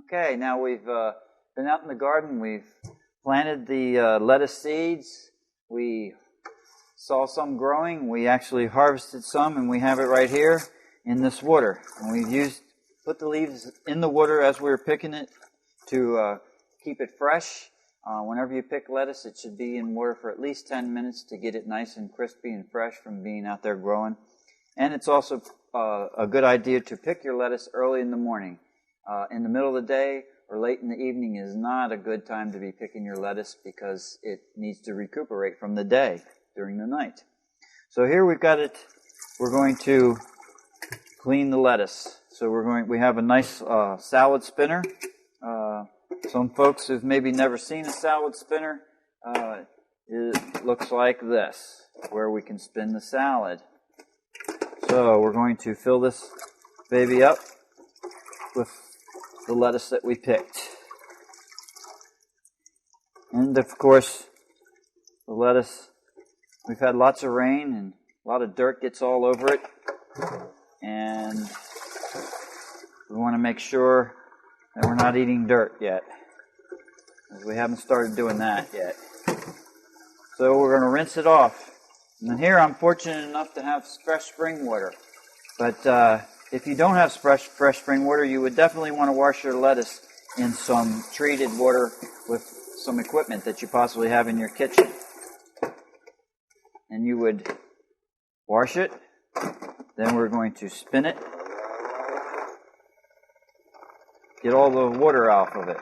Okay, now we've been out in the garden. We've planted the lettuce seeds. We saw some growing. We actually harvested some, and we have it right here in this water. And we've put the leaves in the water as we were picking it to keep it fresh. Whenever you pick lettuce, it should be in water for at least 10 minutes to get it nice and crispy and fresh from being out there growing. And it's also a good idea to pick your lettuce early in the morning. In the middle of the day or late in the evening is not a good time to be picking your lettuce because it needs to recuperate from the day during the night. So here we've got it. We're going to clean the lettuce. So we have a nice salad spinner. Some folks who've maybe never seen a salad spinner, it looks like this, where we can spin the salad. So we're going to fill this baby up with the lettuce that we picked. And of course, the lettuce, we've had lots of rain and a lot of dirt gets all over it. And we want to make sure that we're not eating dirt yet, because we haven't started doing that yet. So we're going to rinse it off. And then here I'm fortunate enough to have fresh spring water. But if you don't have fresh spring water, you would definitely want to wash your lettuce in some treated water with some equipment that you possibly have in your kitchen. And you would wash it. Then we're going to spin it. Get all the water off of it.